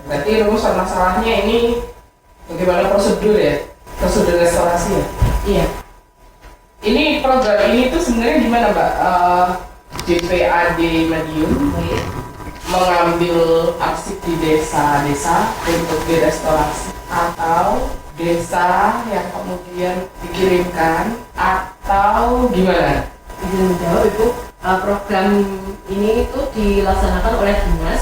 Berarti rumusan masalahnya ini bagaimana prosedur ya? Prosedur restorasi ya? Iya. Ini program ini tuh sebenarnya gimana Mbak? JPAD Medium mengambil arsip di desa-desa untuk direstorasi atau desa yang kemudian dikirimkan atau gimana? Izin menjawab Ibu, program ini itu dilaksanakan oleh dinas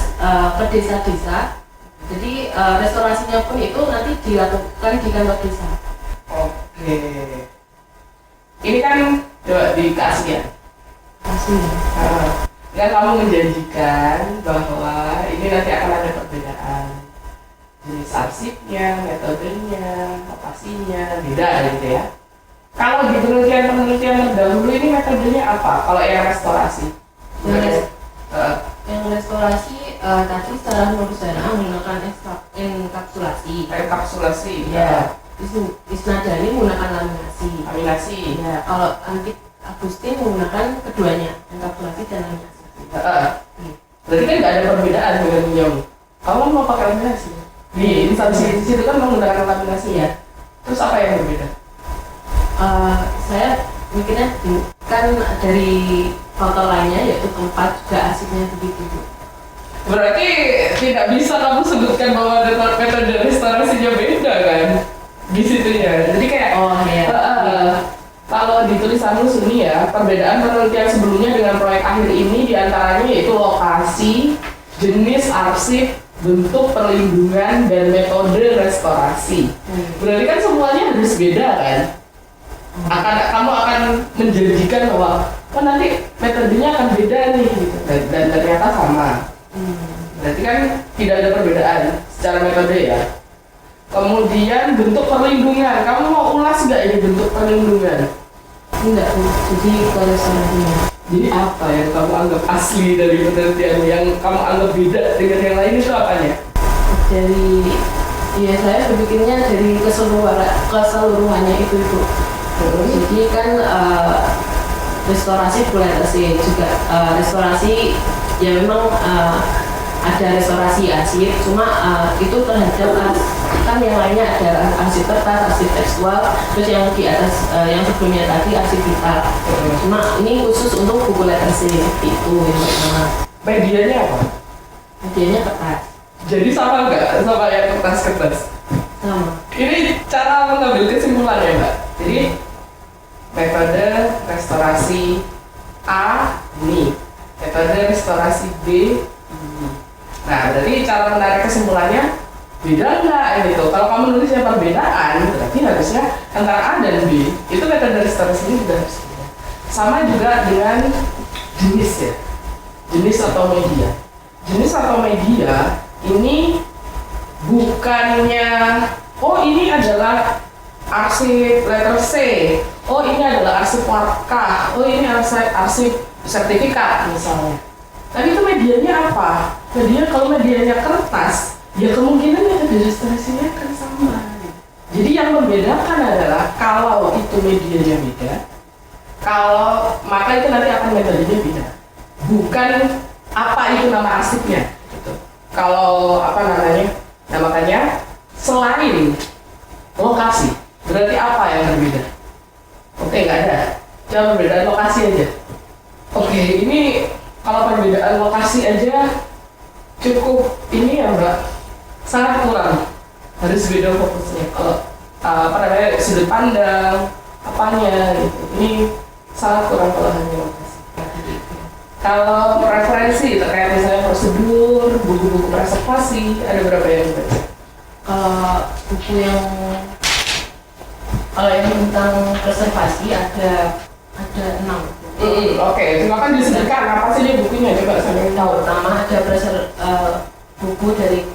ke desa-desa. Jadi restorasinya pun itu nanti dilakukan di kantor desa. Oke. Ini kan coba dikasih ya. Kasih. Kan kamu menjanjikan bahwa ini nanti akan ada perbedaan jenis arsipnya, metodenya, lokasinya, beda gitu ya. Kalau di penelitian terdahulu ini metodenya apa? Kalau yang restorasi? Yang restorasi tadi secara sederhana menggunakan enkapsulasi. Enkapsulasi. Ya. Isnadani menggunakan laminasi. Laminasi. Ya. Kalau Antik Agustin menggunakan keduanya, enkapsulasi dan laminasi. Berarti kan nggak ada perbedaan dengan Nyong. Kamu mau pakai laminasi? Di instansi itu kan menggunakan laminasi ya. Terus apa yang berbeda? Saya mikirnya kan dari faktor lainnya yaitu tempat juga arsipnya begitu. Berarti tidak bisa kamu sebutkan bahwa metode restorasinya beda kan? Di situnya. Jadi kayak kalau di tulisanmu Suni ya, perbedaan penelitian sebelumnya dengan proyek akhir ini diantaranya yaitu lokasi, jenis arsip, bentuk perlindungan, dan metode restorasi. Berarti kan semuanya harus beda kan? Kamu akan menjanjikan bahwa nanti metodenya akan beda nih gitu. Dan ternyata sama. Berarti kan tidak ada perbedaan secara metode ya. Kemudian bentuk perlindungan, kamu mau ulas nggak ini bentuk perlindungan? Enggak, jadi restorasinya. Jadi apa yang kamu anggap asli dari penelitian yang kamu anggap beda dengan yang lain itu apanya? Dari, ya saya berpikirnya dari keseluruhannya itu. Jadi kan restorasi kualitasnya juga restorasi ya memang ada restorasi arsip, cuma itu terhadap kan yang lainnya ada arsip kertas, arsip tekstual, terus yang di atas yang sebelumnya tadi arsip vital. Cuma ini khusus untuk buku lettersi itu yang pertama. Medianya apa? Medianya kertas. Jadi sama nggak sama yang kertas-kertas? Sama. Ini cara mengambil kesimpulan ya Mbak. Jadi metode restorasi A ini, metode restorasi B ini. Nah, berarti cara menarik kesimpulannya beda nggak gitu. Kalau kamu nulisnya perbedaan, berarti harusnya antara A dan B itu metode restorasinya juga harus beda. Sama juga dengan jenis ya, jenis atau media. Jenis atau media ini bukannya ini adalah arsip letter C, ini adalah arsip warkah, ini arsip sertifikat misalnya. Tapi itu medianya apa? Kalau medianya kertas, ya kemungkinan metode restorasinya akan sama. Jadi yang membedakan adalah kalau itu medianya beda, maka itu nanti akan metodenya beda. Bukan apa itu nama arsipnya. Gitu. Kalau makanya selain lokasi, berarti apa yang berbeda? Oke, nggak ada. Cuma perbedaan lokasi aja. Oke, ini kalau perbedaan lokasi aja cukup ini ya Mbak, sangat kurang. Harus beda fokusnya. Kalau sudut pandang apanya gitu. Ini sangat kurang kalau hanya lokasi. Kalau referensi terkait misalnya prosedur, buku-buku preservasi, ada berapa yang dibaca? Buku kalau yang tentang preservasi ada 6. Oke, silakan disebutkan apa sih dia bukunya, coba sampai tahu. Pertama ada buku dari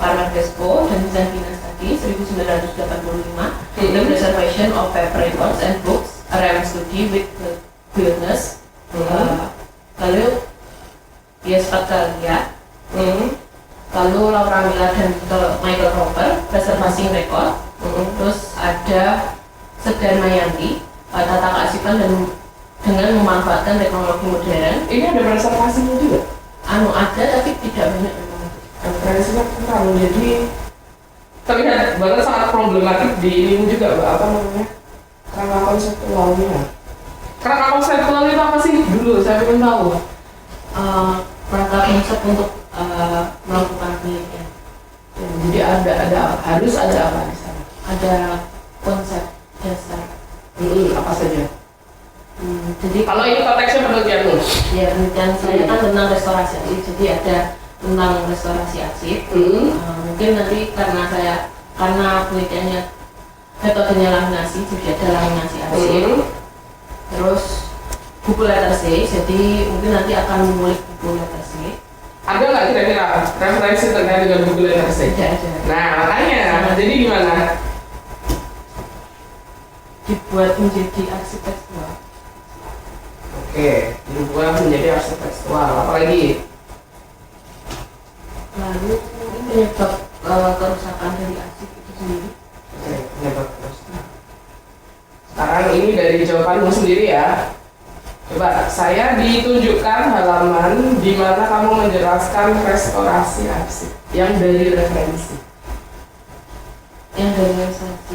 Carmen Crespo dan Zantinas tadi 1985, The Preservation of Paper Records and Books, a Rem Study with Wilderness. Lalu Yes Patalia, lalu Laura Miller dan Michael Roper, Preserving Record. Terus ada Sedar Mayanti, tata kearsipan dan dengan memanfaatkan teknologi modern. Ini ada preservasinya juga? Ada tapi tidak banyak memang. referensinya kurang, jadi terlihat banget sangat problematik di ini juga, Mbak, apa namanya, kerangka konseptualnya. Kerangka konseptual itu apa sih dulu? Saya ingin tahu. Kerangka konsep untuk melakukan penelitian. Ya, jadi harus ada apa di sana? Ada konsep dasar. Apa saja? Jadi Kalau ini konteksnya penelitianmu? ya penelitian saya kan tentang restorasi arsip, jadi ada tentang restorasi arsip. Mungkin nanti karena penelitiannya metodenya laminasi, jadi ada laminasi arsip. Terus buku letter C, jadi mungkin nanti akan mengulik buku letter C. Ada nggak kira-kira referensi terkait dengan buku letter C? Tidak ada. Nah makanya, jadi gimana? Dibuat menjadi arsitektural. Oke, dibuat menjadi arsitektural. Apalagi? Lalu penyebab kerusakan dari arsip itu sendiri. Oke, penyebab kerusakan. Sekarang ini dari jawabanmu sendiri ya. Coba saya ditunjukkan halaman di mana kamu menjelaskan restorasi arsip yang dari referensi. Yang dari restorasi.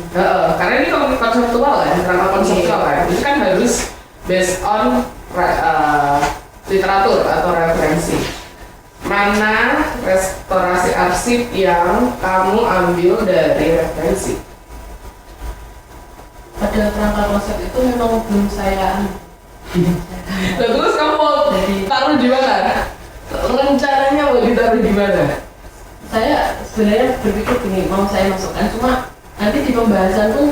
Karena ini konseptual ya, kerangka konseptual kan. Itu kan harus based on literatur atau referensi. Mana restorasi arsip yang kamu ambil dari referensi? Pada kerangka konsep itu memang belum saya Nah, terus kamu mau taruh di mana? Rencananya mau ditaruh di mana? saya sebenarnya berpikir gini, mau saya masukkan, cuma nanti di pembahasan tuh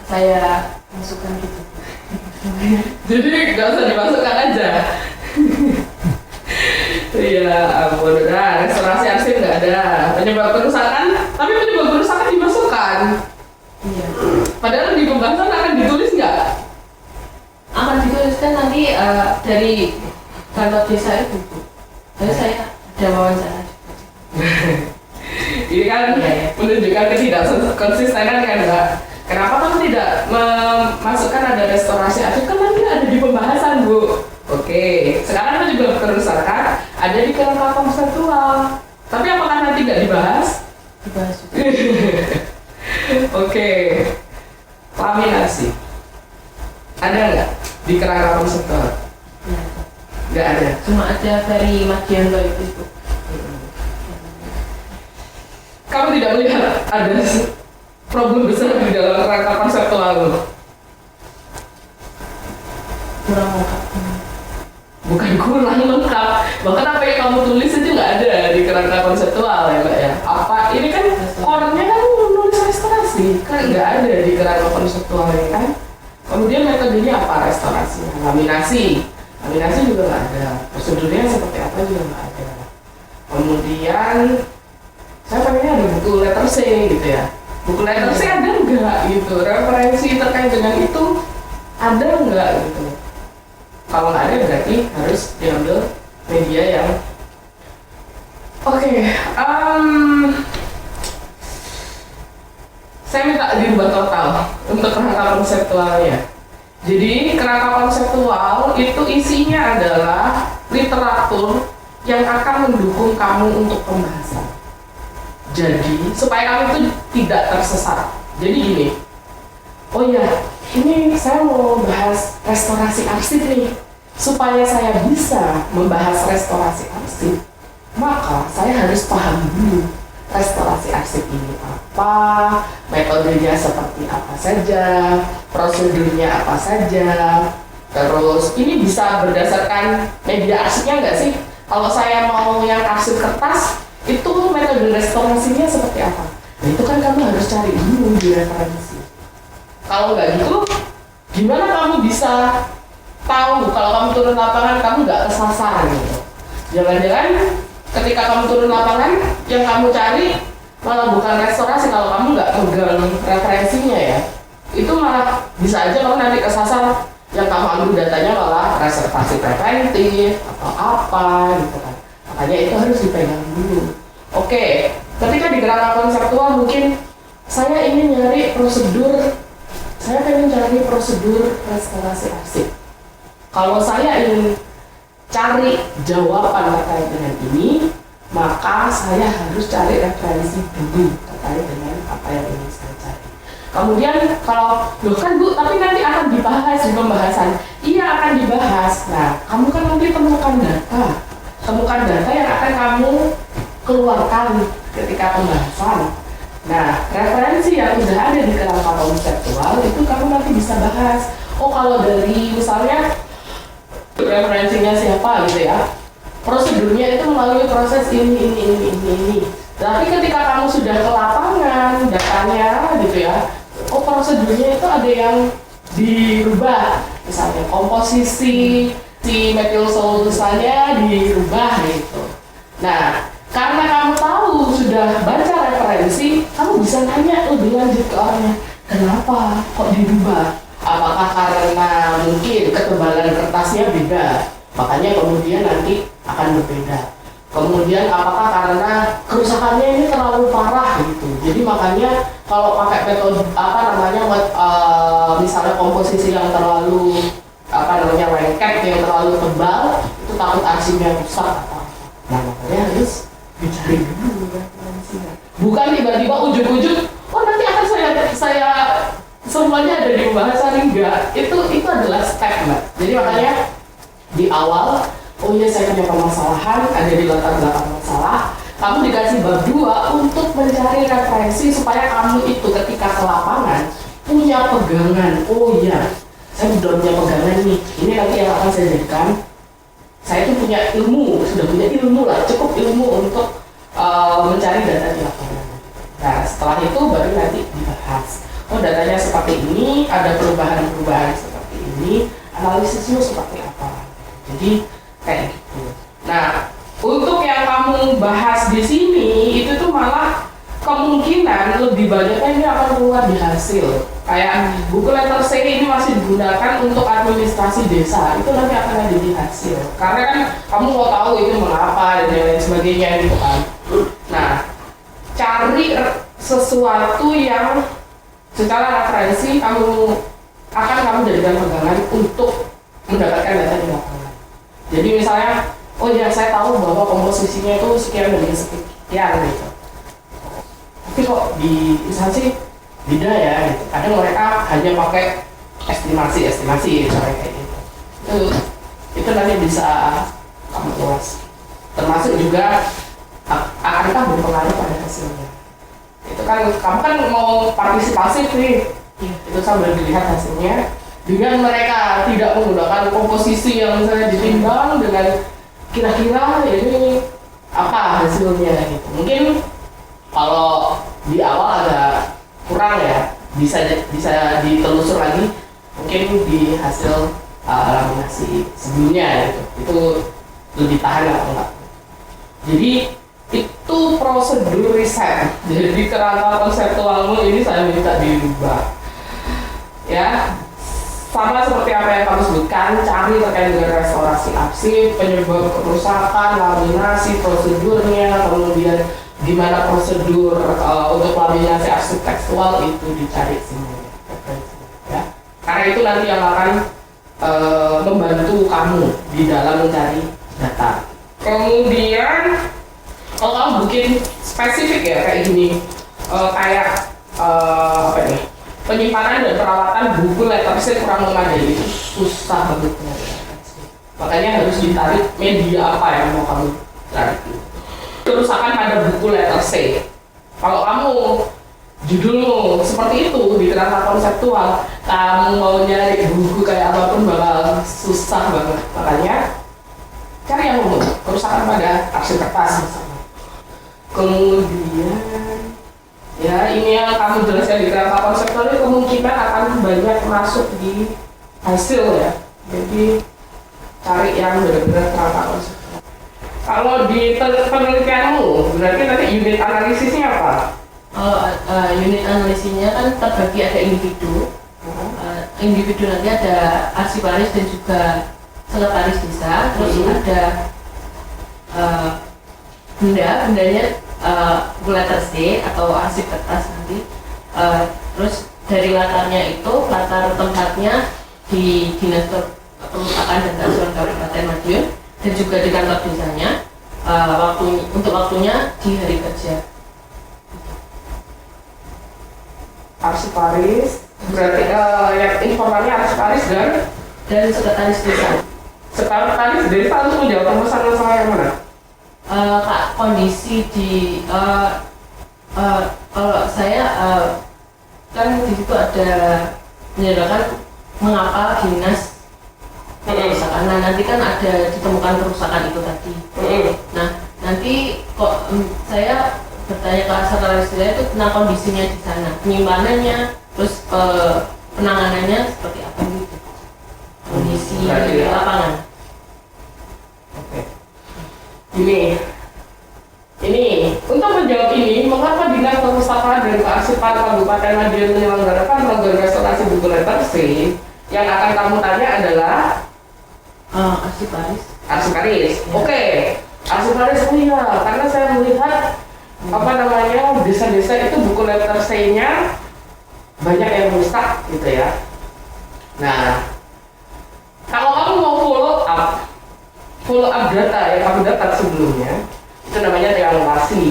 saya masukkan gitu. Jadi nggak usah dimasukkan aja. Iya, ampun. Nah, restorasi arsip nggak ada. Penyebab kerusakan, tapi penyebab kerusakan dimasukkan. Iya. Padahal di pembahasan akan ditulis nggak? Akan dituliskan nanti dari kantor desa itu. Jadi saya ada wawancara. Ini kan menunjukkan ketidakkonsistenan kan, Mbak. Kenapa kamu tidak memasukkan ada restorasi arsip? Kan nanti ada di pembahasan, Bu. Oke, sekarang kan juga kerusakan ada di kerangka konseptual. Tapi apakah nanti nggak dibahas? Dibahas juga. Oke, laminasi. Ada nggak di kerangka konseptual? Ya. Nggak ada. Cuma ada dari Madianto itu. Kamu tidak melihat ada problem besar di dalam kerangka konseptual? Kurang lengkap. Bukan kurang lengkap, bahkan apa yang kamu tulis aja nggak ada di kerangka konseptual ya, Mbak ya. Apa ini kan orangnya kan menulis restorasi, kan nggak ada di kerangka konseptual ya kan. Kemudian metodenya apa restorasinya? Laminasi juga nggak ada. Prosedurnya seperti apa juga nggak ada. Kemudian saya pengennya ada buku letter C gitu ya. Buku letter C ada nggak gitu? Referensi terkait dengan itu ada nggak gitu? Kalau nggak ada berarti harus diambil media yang oke. Saya minta dirubah total untuk kerangka konseptualnya. Jadi kerangka konseptual itu isinya adalah literatur yang akan mendukung kamu untuk pembahasan. Jadi supaya kamu itu tidak tersesat. Jadi gini, oh ya, ini saya mau bahas restorasi arsip nih. Supaya saya bisa membahas restorasi arsip, maka saya harus paham dulu restorasi arsip ini apa, metodenya seperti apa saja, prosedurnya apa saja. Terus ini bisa berdasarkan media arsipnya nggak sih? Kalau saya mau yang arsip kertas, itu metode restorasinya seperti apa? Nah itu kan kamu harus cari dulu di referensi. Kalau nggak gitu, gimana kamu bisa tahu kalau kamu turun lapangan kamu nggak kesasar gitu? Jangan-jangan ketika kamu turun lapangan yang kamu cari malah bukan restorasi kalau kamu nggak pegang referensinya ya. Itu malah bisa aja kamu nanti kesasar, yang kamu ambil datanya malah reservasi preventif atau apa gitu kan. Makanya itu harus dipegang dulu. Oke, ketika di kerangka konseptual mungkin saya ingin nyari prosedur. Saya pengen cari prosedur restorasi arsip. Kalau saya ingin cari jawaban terkait dengan ini, maka saya harus cari referensi dulu terkait dengan apa yang ingin saya cari. Kemudian kalau, loh kan Bu, tapi nanti akan dibahas di pembahasan. Iya, akan dibahas. Nah, kamu kan nanti temukan data yang akan kamu keluarkan ketika pembahasan. Nah, referensi yang sudah ada di kerangka konseptual itu kamu nanti bisa bahas. Oh, kalau dari misalnya referensinya siapa gitu ya, prosedurnya itu melalui proses ini. Tapi ketika kamu sudah ke lapangan, datanya gitu ya, oh prosedurnya itu ada yang dirubah, misalnya komposisi si metil solusannya dirubah gitu. Nah, karena kamu tahu sudah baca referensi, kamu bisa nanya lebih lanjut ke orangnya, kenapa kok dirubah? Apakah karena mungkin ketebalan kertasnya beda, makanya kemudian nanti akan berbeda. Kemudian apakah karena kerusakannya ini terlalu parah gitu. Jadi makanya kalau pakai metode misalnya komposisi yang terlalu lengket, yang terlalu tebal, itu takut arsinya rusak atau apa. Nah makanya harus dicari dulu referensinya. Bukan tiba-tiba ujuk-ujuk, oh nanti akan saya semuanya ada di pembahasan, enggak. Itu adalah step, Mbak. Jadi makanya di awal, oh iya saya punya permasalahan, ada di latar belakang masalah, kamu dikasih bab 2 untuk mencari referensi supaya kamu itu ketika ke lapangan punya pegangan. Oh iya, saya sudah punya pegangan nih, ini nanti yang akan saya jadikan, saya itu punya ilmu, sudah punya ilmu lah, cukup ilmu untuk mencari data di lapangan. Nah setelah itu baru nanti dibahas, oh datanya seperti ini, ada perubahan-perubahan seperti ini, analisisnya seperti apa. Jadi kayak gitu. Nah, untuk yang kamu bahas di sini itu tuh malah kemungkinan lebih banyaknya ini akan keluar di hasil. Kayak buku letter C ini masih digunakan untuk administrasi desa, itu nanti akan ada di hasil. Karena kan kamu mau tahu itu mengapa dan lain sebagainya gitu kan. Nah, cari sesuatu yang secara referensi kamu jadikan pegangan untuk mendapatkan data di lapangan. Jadi misalnya, oh ya saya tahu bahwa komposisinya itu sekian dan sekian gitu. Tapi kok di instansi beda ya gitu. Kadang mereka hanya pakai estimasi misalnya kayak gitu. Itu nanti bisa kamu ulas. Termasuk juga akankah berpengaruh pada hasilnya. Itu kan kamu kan mau partisipasi nih. Itu sambil dilihat hasilnya. Dengan mereka tidak menggunakan komposisi yang misalnya ditimbang dengan kira-kira ini apa hasilnya gitu. Mungkin kalau di awal agak kurang ya, bisa ditelusur lagi mungkin di hasil laminasi sebelumnya gitu. Itu lebih tahan atau enggak. Jadi itu prosedur riset. Jadi kerangka konseptualmu ini saya minta dirubah ya. Sama seperti apa yang kamu sebutkan, cari terkait dengan restorasi arsip, penyebab kerusakan, laminasi, prosedurnya, kemudian gimana prosedur untuk laminasi arsip tekstual, itu dicari semuanya ya. Karena itu nanti yang akan membantu kamu di dalam mencari data. Kemudian kalau kamu bikin spesifik ya kayak gini, kayak apa nih? Penyimpanan dan perawatan buku letter C kurang memadai, itu susah banget. Makanya harus ditarik media apa yang mau kamu cari. Kerusakan pada buku letter C. Kalau kamu judulmu seperti itu di kerangka konseptual, kamu mau nyari buku kayak apapun bakal susah banget. Makanya cari yang umum, kerusakan pada arsip kertas misalnya. Kemudian ya ini yang kamu jelaskan di kerangka konseptual ini kemungkinan akan banyak masuk di hasil ya. Jadi cari yang benar-benar kerangka konseptual. Kalau di penelitianmu berarti nanti unit analisisnya apa? Unit analisisnya kan terbagi ada individu. Individu nanti ada arsiparis dan juga sekretaris desa. Terus ada bendanya letter C atau arsip kertas nanti. Terus dari latarnya itu, latar tempatnya di Dinas Perpustakaan dan Kearsipan Kabupaten Madiun dan juga di kantor desanya. untuk waktunya di hari kerja. Arsiparis, berarti yang informalnya arsiparis Dan sekretaris desa. sekretaris desa untuk menjawab masalah yang mana? Kak, kondisi di kalau saya kan di situ ada menyatakan mengapa dinas kerusakan. Nah, nanti kan ada ditemukan kerusakan itu tadi. Nah, nanti kok saya bertanya ke sekretaris saya itu tentang kondisinya di sana, penyimpanannya, terus penanganannya seperti apa gitu. Kondisi di lapangan. Oke. Ini untuk menjawab ini, mengapa Dinas Perpustakaan dan Kearsipan Kabupaten Madiun menyelenggarakan program restorasi buku letter C? Yang akan kamu tanya adalah arsiparis. Arsiparis. Oke. Arsiparis iya, karena saya melihat desa-desa itu buku letter C-nya banyak yang rusak gitu ya. Nah, kalau kamu mau follow up data yang kamu dapat sebelumnya, itu namanya triangulasi.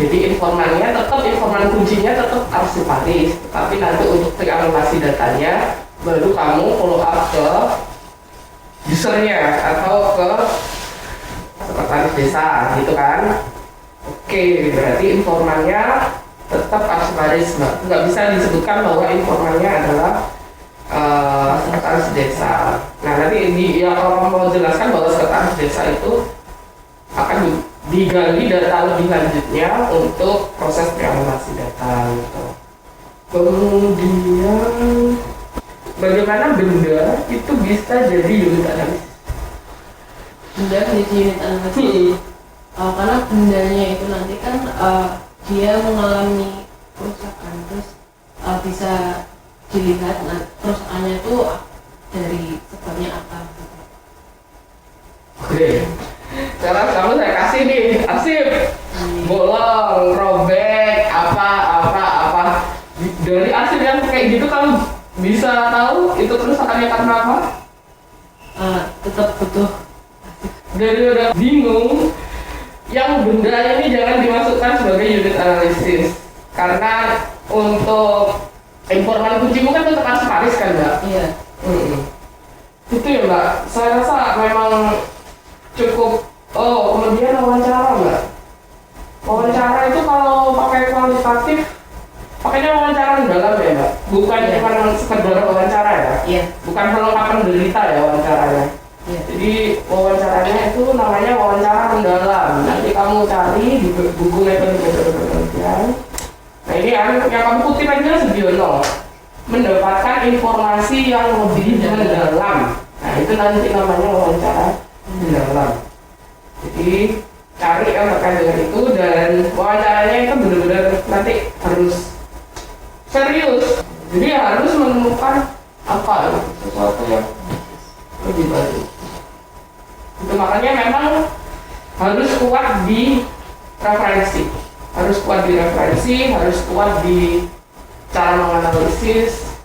Jadi informan kuncinya tetap arsiparis, tapi nanti untuk triangulasi datanya baru kamu follow up ke usernya atau ke sekretaris desa gitu kan. Oke, berarti informannya tetap arsiparis, nggak bisa disebutkan bahwa informannya adalah sekretaris desa. Nah, nanti kalau mau jelaskan bahwa sekretaris desa itu akan digali data lebih lanjutnya untuk proses triangulasi data gitu. Kemudian bagaimana benda itu bisa jadi unit analisis? Benda menjadi unit analisis. Karena bendanya itu nanti kan dia mengalami kerusakan, terus bisa dilihat kerusakannya itu dari sebabnya apa. Oke. Sekarang kamu saya kasih nih, arsip, bolong, robek, apa. Dari arsip yang kayak gitu kamu bisa tahu itu kerusakannya karena apa? Tetap butuh. Dari udah bingung, yang benda ini jangan dimasukkan sebagai unit analisis karena untuk informan kuncimu kan tetap arsiparis kan Mbak? Iya. Itu ya Mbak, saya rasa memang cukup. Kemudian wawancara Mbak. Wawancara itu kalau pakai kualitatif, pakainya wawancara mendalam ya Mbak? Bukan cuma sekedar wawancara ya? Iya. Bukan perlengkapan berita ya wawancaranya? Iya. Jadi wawancaranya itu namanya wawancara mendalam. Nanti kamu cari di buku metode penelitian. Nah ini yang kamu kutip aja Sugiono, mendapatkan informasi yang lebih mendalam. Nah itu nanti namanya wawancara mendalam. Jadi cari yang terkait dengan itu, dan wawancaranya itu benar-benar nanti harus serius. Jadi harus menemukan sesuatu yang lebih baru. Itu makanya memang harus kuat di referensi, harus kuat di cara menganalisis,